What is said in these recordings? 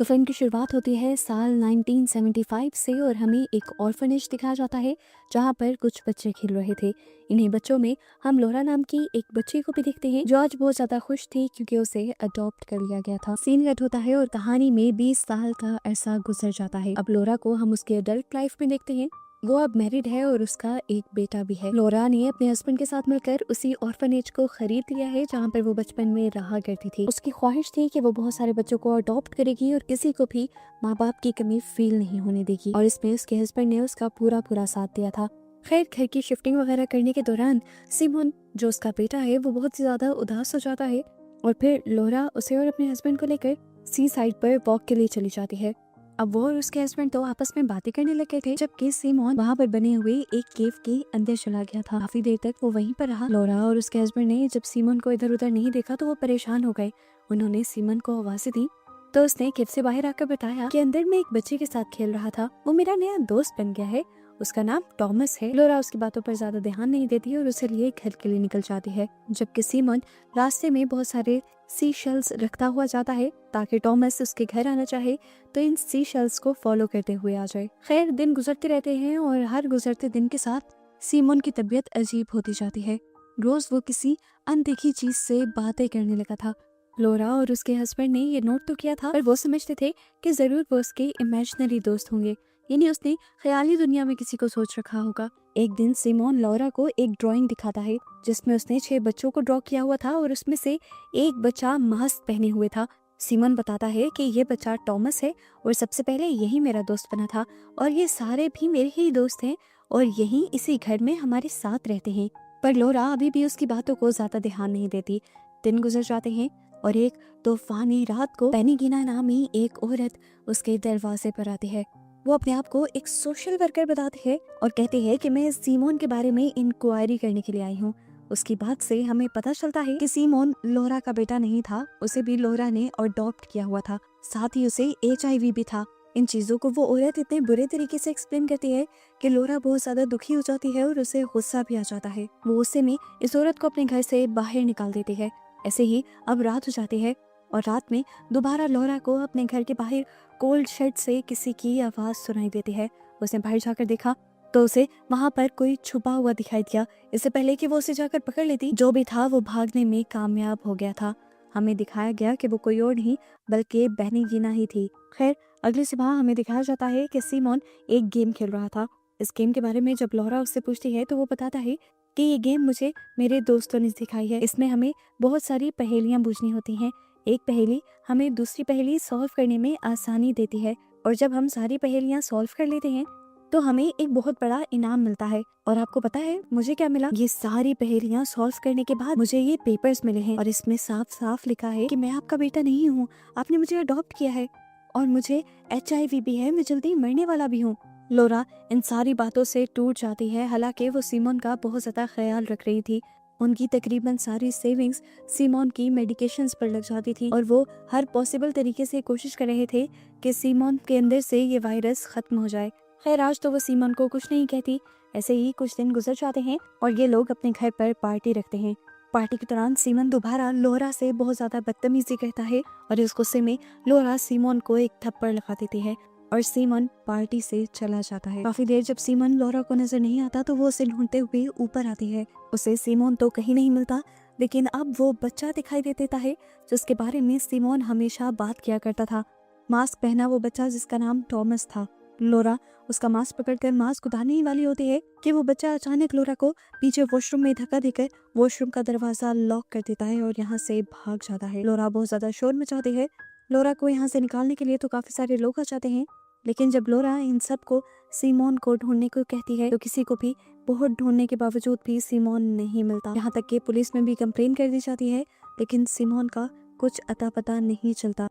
तो फिल्म की शुरुआत होती है साल 1975 से और हमें एक ऑर्फनेज दिखाया जाता है जहाँ पर कुछ बच्चे खेल रहे थे। इन्हीं बच्चों में हम लोरा नाम की एक बच्ची को भी देखते हैं जो आज बहुत ज्यादा खुश थी क्योंकि उसे अडॉप्ट कर लिया गया था। सीन कट होता है और कहानी में 20 साल का अरसा गुजर जाता है। अब लोरा को हम उसके अडल्ट लाइफ में देखते हैं। वो अब मैरिड है और उसका एक बेटा भी है। लोरा ने अपने हस्बैंड के साथ मिलकर उसी ऑर्फनेज को खरीद लिया है जहाँ पर वो बचपन में रहा करती थी। उसकी ख्वाहिश थी कि वो बहुत सारे बच्चों को अडॉप्ट करेगी और किसी को भी माँ बाप की कमी फील नहीं होने देगी, और इसमें उसके हस्बैंड ने उसका पूरा साथ दिया था। खैर, घर की शिफ्टिंग वगैरह करने के दौरान सिमोन जो उसका बेटा है वो बहुत ही ज्यादा उदास हो जाता है और फिर लोरा उसे और अपने हस्बैंड को लेकर सी साइड पर वॉक के लिए चली जाती है। अब वो और उसके हस्बैंड तो आपस में बातें करने लगे थे जबकि सिमोन वहाँ पर बने हुए एक केव के अंदर चला गया था। काफी देर तक वो वहीं पर रहा। लोरा और उसके हस्बैंड ने जब सिमोन को इधर उधर नहीं देखा तो वो परेशान हो गए। उन्होंने सिमोन को आवाज़ें दी तो उसने केव से बाहर आकर बताया कि अंदर में एक बच्चे के साथ खेल रहा था। वो मेरा नया दोस्त बन गया है, उसका नाम टॉमस है। लोरा उसकी बातों पर ज्यादा ध्यान नहीं देती और उसे लिए घर के लिए निकल जाती है, जबकि सिमोन रास्ते में बहुत सारे सी शेल्स रखता हुआ जाता है ताकि टॉमस उसके घर आना चाहे तो इन सी शेल्स को फॉलो करते हुए आ जाए। खैर, दिन गुजरते रहते हैं और हर गुजरते दिन के साथ सिमोन की तबीयत अजीब होती जाती है। रोज वो किसी अनदेखी चीज से बातें करने लगा था। लोरा और उसके हस्बैंड ने ये नोट तो किया था पर वो समझते थे कि जरूर वो उसके इमेजिनरी दोस्त होंगे, यानी उसने ख्याली दुनिया में किसी को सोच रखा होगा। एक दिन सिमोन लोरा को एक ड्राइंग दिखाता है जिसमें उसने 6 बच्चों को ड्रॉ किया हुआ था और उसमें से एक बच्चा मास्क पहने हुए था। सिमोन बताता है कि ये बच्चा टॉमस है और सबसे पहले यही मेरा दोस्त बना था और ये सारे भी मेरे ही दोस्त हैं और यही इसी घर में हमारे साथ रहते हैं। पर लोरा अभी भी उसकी बातों को ज्यादा ध्यान नहीं देती। दिन गुजर जाते हैं और एक तूफानी रात को पेनीगिना नामी एक औरत उसके दरवाजे पर आती है। वो अपने आप को एक सोशल वर्कर बताती है और कहती है कि मैं सिमोन के बारे में इंक्वायरी करने के लिए आई हूँ। उसकी बात से हमें पता चलता है कि सिमोन लोरा का बेटा नहीं था, उसे भी लोरा ने अडॉप्ट किया हुआ था, साथ ही उसे HIV भी था। इन चीजों को वो औरत इतने बुरे तरीके से एक्सप्लेन करती है कि लोरा बहुत ज्यादा दुखी हो जाती है और उसे गुस्सा भी आ जाता है। वो गुस्से में इस औरत को अपने घर से बाहर निकाल देती है। ऐसे ही अब रात हो जाती है और रात में दोबारा लोरा को अपने घर के बाहर कोल्ड शेड से किसी की आवाज सुनाई देती है। उसने बाहर जाकर देखा तो उसे वहां पर कोई छुपा हुआ दिखाई दिया। इससे पहले कि वो उसे जाकर पकड़ लेती, जो भी था वो भागने में कामयाब हो गया था। हमें दिखाया गया कि वो कोई और नहीं बल्कि पेनीगिना ही थी। खैर, अगली सुबह हमें दिखाया जाता है कि सिमोन एक गेम खेल रहा था। इस गेम के बारे में जब लोरा उससे पूछती है तो वो बताता है कि ये गेम मुझे मेरे दोस्तों ने सिखाई है। इसमें हमें बहुत सारी पहेलियां बूझनी होती हैं। एक पहेली हमें दूसरी पहेली सॉल्व करने में आसानी देती है और जब हम सारी पहेलियां सॉल्व कर लेते हैं तो हमें एक बहुत बड़ा इनाम मिलता है। और आपको पता है मुझे क्या मिला? ये सारी पहेलियां सॉल्व करने के बाद मुझे ये पेपर्स मिले हैं और इसमें साफ साफ लिखा है कि मैं आपका बेटा नहीं हूँ, आपने मुझे अडॉप्ट किया है और मुझे HIV भी है, मैं जल्दी मरने वाला भी हूँ। लोरा इन सारी बातों से टूट जाती है। हालांकि वो सिमोन का बहुत ज्यादा ख्याल रख रही थी। उनकी तकरीबन सारी सेविंग्स सिमोन की मेडिकेशंस पर लग जाती थी और वो हर पॉसिबल तरीके से कोशिश कर रहे थे कि सिमोन के अंदर से ये वायरस खत्म हो जाए। खैर, आज तो वो सिमोन को कुछ नहीं कहती। ऐसे ही कुछ दिन गुजर जाते हैं और ये लोग अपने घर पर पार्टी रखते हैं। पार्टी के दौरान सिमोन दोबारा लोरा से बहुत ज्यादा बदतमीजी करता है और इस गुस्से में लोरा सिमोन को एक थप्पड़ लगा देती है और सिमोन पार्टी से चला जाता है। काफी देर जब सिमोन लोरा को नजर नहीं आता तो वो उसे ढूंढते हुए ऊपर आती है। उसे सिमोन तो कहीं नहीं मिलता, लेकिन अब वो बच्चा दिखाई दे देता है जिसके बारे में सिमोन हमेशा बात किया करता था। मास्क पहना वो बच्चा जिसका नाम टॉमस था। लोरा उसका मास्क पकड़कर मास्क उतारने ही वाली होती है कि वो बच्चा अचानक लोरा को पीछे वॉशरूम में धक्का देकर वॉशरूम का दरवाजा लॉक कर देता है और यहाँ से भाग जाता है। लोरा बहुत ज्यादा शोर मचाती है। लोरा को यहाँ से निकालने के लिए तो काफी सारे लोग आ जाते हैं, लेकिन जब लोरा इन सब को सिमोन को ढूंढने को कहती है तो किसी को भी बहुत ढूंढने के बावजूद भी सिमोन नहीं मिलता। यहाँ तक कि पुलिस में भी कंप्लेन कर दी जाती है, लेकिन सिमोन का कुछ अता पता नहीं चलता।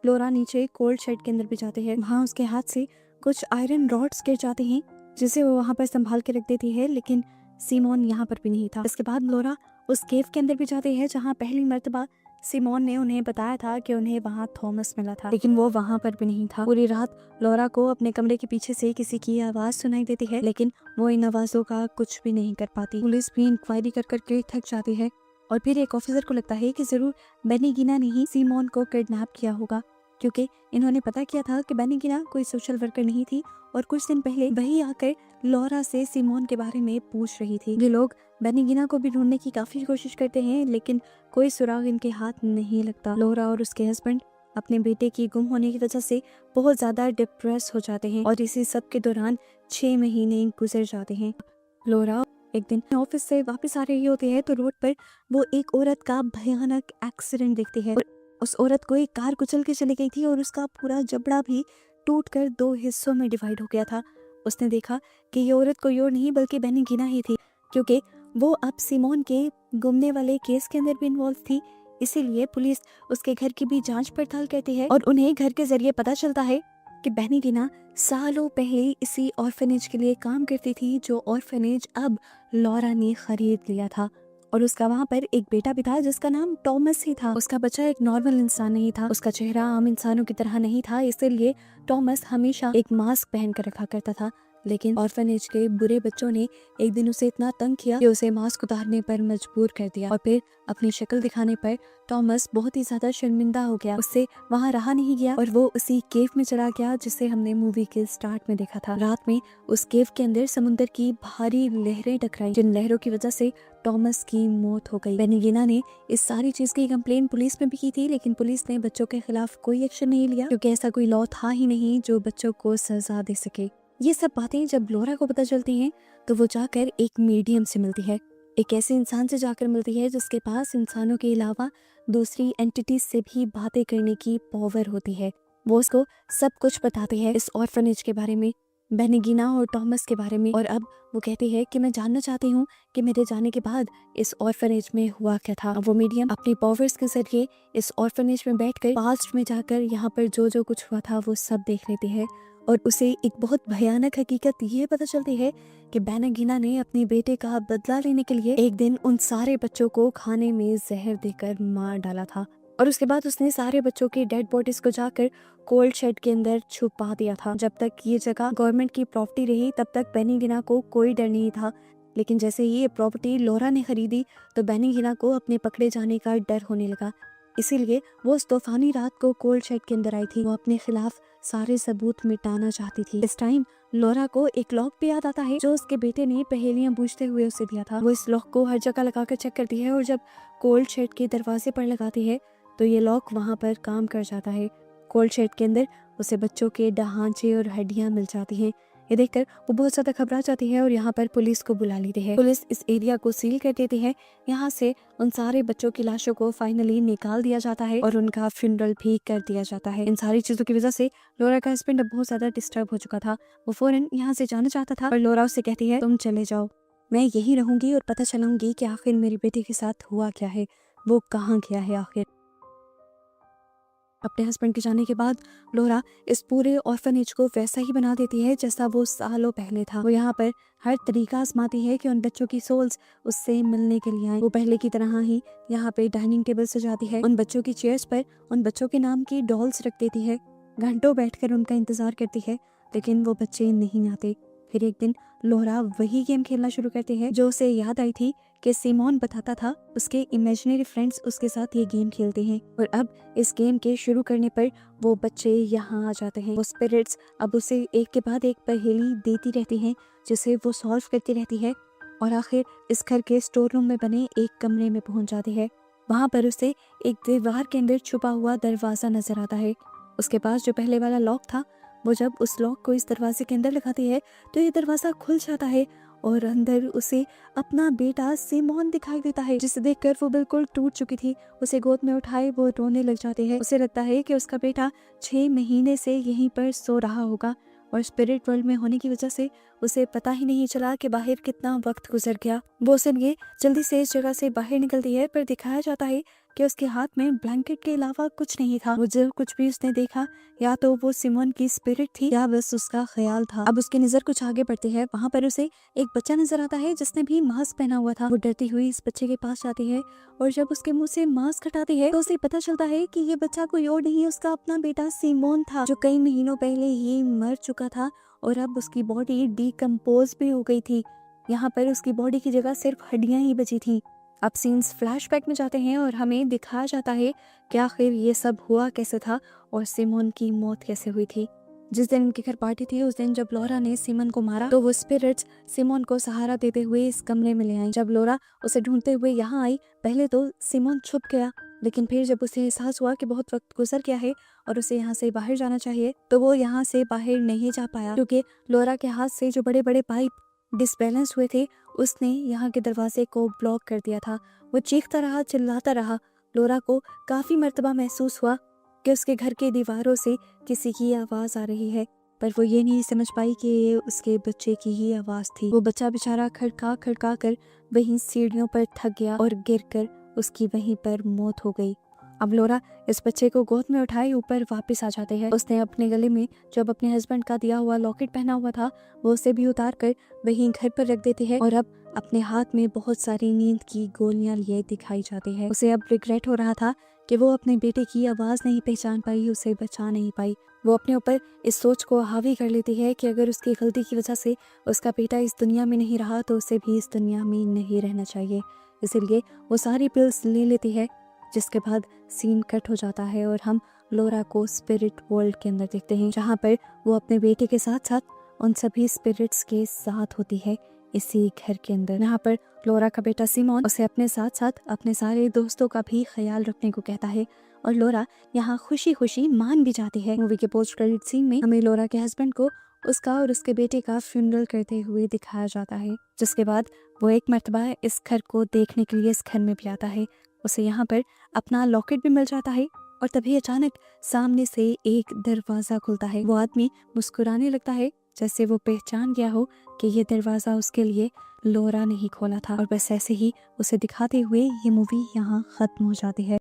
लोरा नीचे कोल्ड शेड के अंदर भी जाते हैं। वहाँ उसके हाथ से कुछ आयरन रॉड्स गिर जाते हैं जिसे वो वहाँ पर संभाल के रख देती है, लेकिन सिमोन यहाँ पर भी नहीं था। इसके बाद लोरा उस केव के अंदर भी जाते हैं जहाँ पहली मर्तबा सिमोन ने उन्हें बताया था कि उन्हें वहाँ थॉमस मिला था, लेकिन वो वहाँ पर भी नहीं था। पूरी रात लोरा को अपने कमरे के पीछे से किसी की आवाज सुनाई देती है, लेकिन वो इन आवाजों का कुछ भी नहीं कर पाती। पुलिस भी इंक्वायरी कर करके थक जाती है और फिर एक ऑफिसर को लगता है कि जरूर बेनिगिना ने ही सिमोन को किडनैप किया होगा, क्योंकि इन्होंने पता किया था कि बेनिगिना कोई सोशल वर्कर नहीं थी और कुछ दिन पहले वही आकर लॉरा से सिमोन के बारे में पूछ रही थी। ये लोग बेनिगिना को भी ढूंढने की काफी कोशिश करते हैं, लेकिन कोई सुराग इनके हाथ नहीं लगता। लॉरा और उसके हस्बैंड अपने बेटे की गुम होने की वजह से बहुत ज्यादा डिप्रेस हो जाते हैं और इसी सब के दौरान 6 महीने गुजर जाते हैं। लॉरा एक दिन ऑफिस से वापस आ रही होती है तो रोड पर वो एक औरत का भयानक एक्सीडेंट देखती है। उस औरत को एक कार कुचल के चली गई थी और उसका पूरा जबड़ा भी टूटकर 2 हिस्सों में डिवाइड हो गया था। उसने देखा कि ये औरत कोई और नहीं बल्कि बेनिगिना ही थी, क्योंकि वो अब सिमोन के गुमने वाले केस के अंदर भी इन्वॉल्व थी। इसीलिए पुलिस उसके घर की भी जांच पड़ताल करती है और उन्हें घर के जरिए पता चलता है कि बेनिगिना सालों पहले इसी ऑर्फनेज के लिए काम करती थी, जो ऑर्फनेज अब लॉरा ने खरीद लिया था। और उसका वहाँ पर एक बेटा भी था जिसका नाम टॉमस ही था। उसका बच्चा एक नॉर्मल इंसान नहीं था, उसका चेहरा आम इंसानों की तरह नहीं था, इसलिए टॉमस हमेशा एक मास्क पहन कर रखा करता था। लेकिन ऑर्फनेज के बुरे बच्चों ने एक दिन उसे इतना तंग किया कि उसे मास्क उतारने पर मजबूर कर दिया और फिर अपनी शक्ल दिखाने पर टॉमस बहुत ही ज्यादा शर्मिंदा हो गया। उससे वहाँ रहा नहीं गया और वो उसी केव में चला गया जिसे हमने मूवी के स्टार्ट में देखा था। रात में उस केव के अंदर समुद्र की भारी लहरें टकराई, जिन लहरों की वजह से टॉमस की मौत हो गई। बेनिगिना ने इस सारी चीज की कंप्लेन पुलिस में भी की थी, लेकिन पुलिस ने बच्चों के खिलाफ कोई एक्शन नहीं लिया, क्योंकि ऐसा कोई लॉ था ही नहीं जो बच्चों को सजा दे सके। ये सब बातें जब लॉरा को पता चलती हैं तो वो जाकर एक मीडियम से मिलती है, एक ऐसे इंसान से जाकर मिलती है जिसके पास इंसानों के अलावा दूसरी एंटिटीज से भी बातें करने की पावर होती है। वो उसको सब कुछ बताती है इस ऑर्फनेज के बारे में, बेनिगिना और टॉमस के बारे में। और अब वो कहती है कि मैं जानना चाहती हूँ कि मेरे जाने के बाद इस ऑर्फनेज में हुआ क्या था। वो मीडियम अपनी पावर्स के जरिए इस ऑर्फनेज में बैठकर पास्ट में जाकर यहाँ पर जो जो कुछ हुआ था वो सब देख लेती है और उसे एक बहुत भयानक हकीकत ये पता चलती है कि बेनिगिना ने अपने बेटे का बदला लेने के लिए एक दिन उन सारे बच्चों को खाने में जहर देकर मार डाला था और उसके बाद उसने सारे बच्चों की डेड बॉडीज को जाकर कोल्ड शेड के अंदर छुपा दिया था। जब तक ये जगह गवर्नमेंट की प्रॉपर्टी रही तब तक बेनिगिना को कोई डर नहीं था, लेकिन जैसे ही ये प्रॉपर्टी लॉरा ने खरीदी तो बेनिगिना को अपने पकड़े जाने का डर होने लगा। इसीलिए वो उस तूफानी रात को कोल्ड शेड के अंदर आई थी। वो अपने खिलाफ सारे सबूत मिटाना चाहती थी। इस टाइम लॉरा को एक लॉक भी याद आता है जो उसके बेटे ने पहेलियां बूझते हुए उसे दिया था। वो इस लॉक को हर जगह लगाकर चेक करती है और जब कोल्ड शेड के दरवाजे पर लगाती है तो ये लॉक वहाँ पर काम कर जाता है। कोल्ड शेड के अंदर उसे बच्चों के ढांचे और हड्डियां मिल जाती हैं। ये देखकर वो बहुत ज्यादा घबरा जाती है और यहाँ पर पुलिस को बुला लेती है। पुलिस इस एरिया को सील कर देती है। यहाँ से उन सारे बच्चों की लाशों को फाइनली निकाल दिया जाता है और उनका फ्यूनरल भी कर दिया जाता है। इन सारी चीजों की वजह से लॉरा का हस्बैंड अब बहुत ज्यादा डिस्टर्ब हो चुका था। वो फौरन यहाँ से जाना चाहता था और लॉरा उससे कहती है तुम चले जाओ, मैं यही रहूंगी और पता चलाऊंगी कि आखिर मेरे बेटे के साथ हुआ क्या है, वो कहाँ गया है आखिर। अपने हस्बैंड के जाने के बाद लॉरा इस पूरे ऑर्फनेज को वैसा ही बना देती है जैसा वो सालों पहले था। वो यहाँ पर हर तरीका आजमाती है कि उन बच्चों की सोल्स उससे मिलने के लिए आए। वो पहले की तरह ही यहाँ पे डाइनिंग टेबल सजाती है, उन बच्चों की चेयर्स पर उन बच्चों के नाम की डॉल्स रख देती है, घंटों बैठकर उनका इंतजार करती है, लेकिन वो बच्चे नहीं आते। फिर एक दिन लॉरा वही गेम खेलना शुरू करती है जो उसे याद आई थी कि सिमोन बताता था उसके इमेजिनरी फ्रेंड्स उसके साथ ये गेम खेलते हैं। और अब इस गेम के शुरू करने पर वो बच्चे यहाँ आ जाते हैं। वो स्पिरिट्स अब उसे एक के बाद एक पहेली देती रहती हैं जिसे वो सॉल्व करती रहती है और आखिर इस घर के स्टोर रूम में बने एक कमरे में पहुंच जाती है। वहाँ पर उसे एक दीवार के अंदर छुपा हुआ दरवाजा नजर आता है। उसके पास जो पहले वाला लॉक था, वो जब उस लॉक को इस दरवाजे के अंदर लगाती है तो ये दरवाजा खुल जाता है और अंदर उसे अपना बेटा सिमोन दिखाई देता है, जिसे देखकर वो बिल्कुल टूट चुकी थी। उसे गोद में उठाए वो रोने लग जाते हैं। उसे लगता है कि उसका बेटा 6 महीने से यहीं पर सो रहा होगा और स्पिरिट वर्ल्ड में होने की वजह से उसे पता ही नहीं चला कि बाहर कितना वक्त गुजर गया। वो उसे लिए जल्दी से इस जगह से बाहर निकलती है, पर दिखाया जाता है कि उसके हाथ में ब्लैंकेट के अलावा कुछ नहीं था। वो जो कुछ भी उसने देखा या तो वो सिमोन की स्पिरिट थी या बस उसका ख्याल था। अब उसकी नजर कुछ आगे बढ़ती है। वहाँ पर उसे एक बच्चा नजर आता है जिसने भी मास्क पहना हुआ था। वो डरती हुई इस बच्चे के पास जाती है और जब उसके मुंह से मास्क हटाती है तो उसे पता चलता है कि ये बच्चा कोई और नहीं, उसका अपना बेटा सिमोन था जो कई महीनों पहले ही मर चुका था और अब उसकी बॉडी डिकम्पोज भी हो गई थी। यहाँ पर उसकी बॉडी की जगह सिर्फ हड्डियां ही बची थी। अब सीन्स फ्लैशबैक में जाते हैं और हमें दिखाया जाता है कि आखिर ये सब हुआ कैसे था और सिमोन की मौत कैसे हुई थी। जिस दिन उनके घर पार्टी थी उस दिन जब लॉरा ने सिमोन को मारा तो वो स्पिरिट्स सिमोन को सहारा देते हुए इस कमरे में ले आई। जब लॉरा उसे ढूंढते हुए यहाँ आई, पहले तो सिमोन छुप गया, लेकिन फिर जब उसे एहसास हुआ कि बहुत वक्त गुजर गया है और उसे यहाँ से बाहर जाना चाहिए तो वो यहाँ से बाहर नहीं जा पाया, क्योंकि लॉरा के हाथ से जो बड़े बड़े पाइप डिसबैलेंस हुए थे उसने यहाँ के दरवाजे को ब्लॉक कर दिया था। वो चीखता रहा, चिल्लाता रहा। लॉरा को काफी मर्तबा महसूस हुआ कि उसके घर के दीवारों से किसी की आवाज आ रही है, पर वो ये नहीं समझ पाई कि ये उसके बच्चे की ही आवाज थी। वो बच्चा बेचारा खड़का खड़का कर वहीं सीढ़ियों पर थक गया और गिरकर उसकी वहीं पर मौत हो गई। अब लॉरा इस बच्चे को गोद में उठाए ऊपर वापस आ जाते हैं। उसने अपने गले में जब अपने हस्बैंड का दिया हुआ लॉकेट पहना हुआ था वो उसे भी उतार कर वहीं घर पर रख देती है और अब अपने हाथ में बहुत सारी नींद की गोलियां लिए दिखाई जाती है। उसे अब रिग्रेट हो रहा था कि वो अपने बेटे की आवाज नहीं पहचान पाई, उसे बचा नहीं पाई। वो अपने ऊपर इस सोच को हावी कर लेती है कि अगर उसकी गलती की वजह से उसका बेटा इस दुनिया में नहीं रहा तो उसे भी इस दुनिया में नहीं रहना चाहिए। इसीलिए वो सारी पिल्स ले लेती है, जिसके बाद सीन कट हो जाता है और हम लॉरा को स्पिरिट वर्ल्ड के अंदर देखते हैं, जहाँ पर वो अपने बेटे के साथ साथ उन सभी स्पिरिट्स के साथ होती है इसी घर के अंदर। यहाँ पर लॉरा का बेटा सिमोन उसे अपने साथ साथ अपने सारे दोस्तों का भी ख्याल रखने को कहता है और लॉरा यहाँ खुशी खुशी मान भी जाती है। मूवी के पोस्ट क्रेडिट सीन में हमें लॉरा के हस्बैंड को उसका और उसके बेटे का फ्यूनरल करते हुए दिखाया जाता है, जिसके बाद वो एक मर्तबा इस घर को देखने के लिए इस घर में भी आता है। उसे यहाँ पर अपना लॉकेट भी मिल जाता है और तभी अचानक सामने से एक दरवाजा खुलता है। वो आदमी मुस्कुराने लगता है जैसे वो पहचान गया हो कि ये दरवाजा उसके लिए लॉरा ने ही खोला था, और बस ऐसे ही उसे दिखाते हुए ये मूवी यहाँ खत्म हो जाती है।